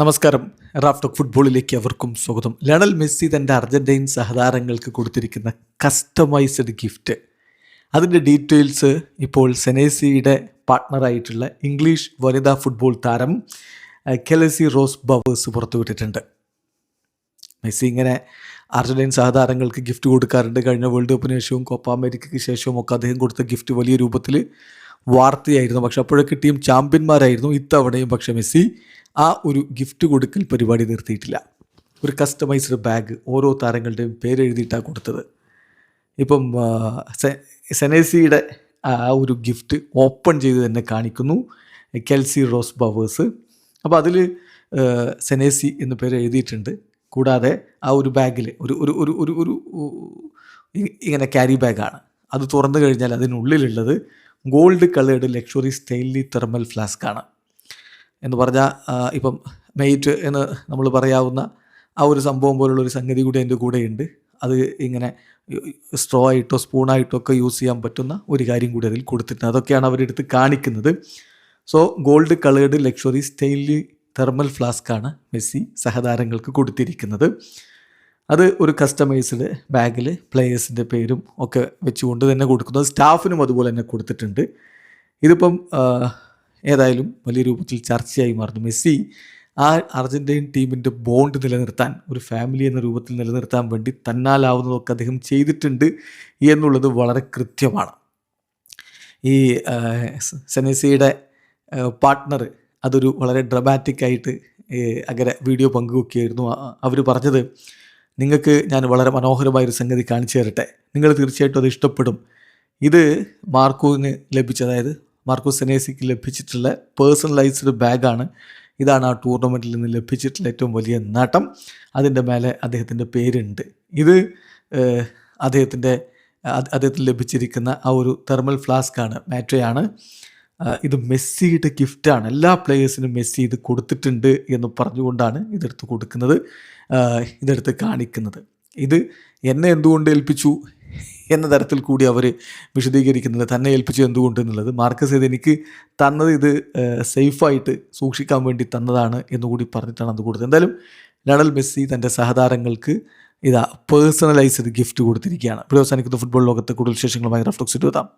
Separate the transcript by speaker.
Speaker 1: നമസ്കാരം. റാഫ്റ്റോക്ക് ഫുട്ബോളിലേക്ക് അവർക്കും സ്വാഗതം. ലയണൽ മെസ്സി തൻ്റെ അർജൻറ്റൈൻ സഹതാരങ്ങൾക്ക് കൊടുത്തിരിക്കുന്ന കസ്റ്റമൈസ്ഡ് ഗിഫ്റ്റ്, അതിൻ്റെ ഡീറ്റെയിൽസ് ഇപ്പോൾ സെനേസിയുടെ പാർട്ട്ണറായിട്ടുള്ള ഇംഗ്ലീഷ് വനിതാ ഫുട്ബോൾ താരം കെലസി റോസ് ബവേഴ്സ് പുറത്തുവിട്ടിട്ടുണ്ട്. മെസ്സി ഇങ്ങനെ അർജൻറ്റൈൻ സഹതാരങ്ങൾക്ക് ഗിഫ്റ്റ് കൊടുക്കാറുണ്ട്. കഴിഞ്ഞ വേൾഡ് കപ്പിന് ശേഷവും കോപ്പ അമേരിക്കയ്ക്ക് ശേഷവും ഒക്കെ അദ്ദേഹം കൊടുത്ത ഗിഫ്റ്റ് വലിയ രൂപത്തിൽ വാർത്തയായിരുന്നു. പക്ഷെ അപ്പോഴൊക്കെ ടീം ചാമ്പ്യന്മാരായിരുന്നു. ഇത്തവണയും പക്ഷേ മെസ്സി ആ ഒരു ഗിഫ്റ്റ് കൊടുക്കൽ പരിപാടി നിർത്തിയിട്ടില്ല. ഒരു കസ്റ്റമൈസ്ഡ് ബാഗ് ഓരോ താരങ്ങളുടെയും പേരെഴുതിയിട്ടാണ് കൊടുത്തത്. ഇപ്പം സെനേസിയുടെ ആ ഒരു ഗിഫ്റ്റ് ഓപ്പൺ ചെയ്ത് തന്നെ കാണിക്കുന്നു കെൽസി റോസ് ബവേഴ്സ്. അപ്പോൾ അതിൽ സെനേസി എന്ന പേര് എഴുതിയിട്ടുണ്ട്. കൂടാതെ ആ ഒരു ബാഗിൽ ഒരു ഒരു ഒരു ഒരു ഒരു ഇങ്ങനെ ക്യാരി ബാഗാണ്. അത് തുറന്നു കഴിഞ്ഞാൽ അതിനുള്ളിലുള്ളത് gold coloured luxury stainless thermal ഫ്ലാസ്കാണ്. എന്ന് പറഞ്ഞാൽ ഇപ്പം മെയ്റ്റ് എന്ന് നമ്മൾ പറയാവുന്ന ആ ഒരു സംഭവം പോലുള്ളൊരു സംഗതി കൂടി അതിൻ്റെ കൂടെയുണ്ട്. അത് ഇങ്ങനെ സ്ട്രോ ആയിട്ടോ സ്പൂണായിട്ടോ ഒക്കെ യൂസ് ചെയ്യാൻ പറ്റുന്ന ഒരു കാര്യം കൂടി അതിൽ കൊടുത്തിട്ടുണ്ട്. അതൊക്കെയാണ് അവരെടുത്ത് കാണിക്കുന്നത്. So gold coloured luxury stainless thermal ഫ്ലാസ്കാണ് മെസ്സി സഹതാരങ്ങൾക്ക് കൊടുത്തിരിക്കുന്നത്. അത് ഒരു കസ്റ്റമൈസ്ഡ് ബാഗിൽ പ്ലേയേഴ്സിൻ്റെ പേരും ഒക്കെ വെച്ചുകൊണ്ട് തന്നെ കൊടുക്കുന്നത്. സ്റ്റാഫിനും അതുപോലെ തന്നെ കൊടുത്തിട്ടുണ്ട്. ഇതിപ്പം ഏതായാലും വലിയ രൂപത്തിൽ ചർച്ചയായി മാറുന്നു. മെസ്സി ആ അർജൻറ്റൈൻ ടീമിൻ്റെ ബോണ്ട് നിലനിർത്താൻ, ഒരു ഫാമിലി എന്ന രൂപത്തിൽ നിലനിർത്താൻ വേണ്ടി തന്നാലാവുന്നതൊക്കെ അദ്ദേഹം ചെയ്തിട്ടുണ്ട് എന്നുള്ളത് വളരെ കൃത്യമാണ്. ഈ സെനേസിയുടെ പാർട്ട്ണർ അതൊരു വളരെ ഡ്രമാറ്റിക്കായിട്ട് അങ്ങനെ വീഡിയോ പങ്കുവെക്കുകയായിരുന്നു. അവർ പറഞ്ഞത്, നിങ്ങൾക്ക് ഞാൻ വളരെ മനോഹരമായൊരു സംഗതി കാണിച്ചു തരട്ടെ, നിങ്ങൾ തീർച്ചയായിട്ടും അത് ഇഷ്ടപ്പെടും. ഇത് മാർക്കോന് ലഭിച്ച, അതായത് മാർക്കോ സെനേസിക്ക് ലഭിച്ചിട്ടുള്ള പേഴ്സണലൈസ്ഡ് ബാഗാണ്. ഇതാണ് ആ ടൂർണമെൻറ്റിൽ നിന്ന് ലഭിച്ചിട്ടുള്ള ഏറ്റവും വലിയ നേട്ടം. അതിൻ്റെ മേലെ അദ്ദേഹത്തിൻ്റെ പേരുണ്ട്. ഇത് അദ്ദേഹത്തിന് ലഭിച്ചിരിക്കുന്ന ആ ഒരു തെർമൽ ഫ്ലാസ്കാണ്, മാറ്റോയാണ്. ഇത് മെസ്സിയുടെ ഗിഫ്റ്റാണ്. എല്ലാ പ്ലേയേഴ്സിനും മെസ്സി ഇത് കൊടുത്തിട്ടുണ്ട് എന്ന് പറഞ്ഞുകൊണ്ടാണ് ഇതെടുത്ത് കൊടുക്കുന്നത്, ഇതെടുത്ത് കാണിക്കുന്നത്. ഇത് എന്നെ എന്തുകൊണ്ട് ഏൽപ്പിച്ചു എന്ന തരത്തിൽ കൂടി അവർ വിശദീകരിക്കുന്നുണ്ട്. തന്നെ ഏൽപ്പിച്ചു എന്തുകൊണ്ട് എന്നുള്ളത്. മാർക്കസ് ഇത് എനിക്ക് തന്നത് ഇത് സേഫായിട്ട് സൂക്ഷിക്കാൻ വേണ്ടി തന്നതാണ് എന്നുകൂടി പറഞ്ഞിട്ടാണ് അത് കൊടുത്തത്. എന്തായാലും ലയണൽ മെസ്സി തൻ്റെ സഹതാരങ്ങൾക്ക് പേഴ്സണലൈസ്ഡ് ഗിഫ്റ്റ് കൊടുത്തിരിക്കുകയാണ്. ഇവിടെ അവസാനിക്കുന്ന ഫുട്ബോൾ ലോകത്തെ കൂടുതൽ വിശേഷങ്ങളുമായി റാഫ്റ്റോക്സ് എത്താം.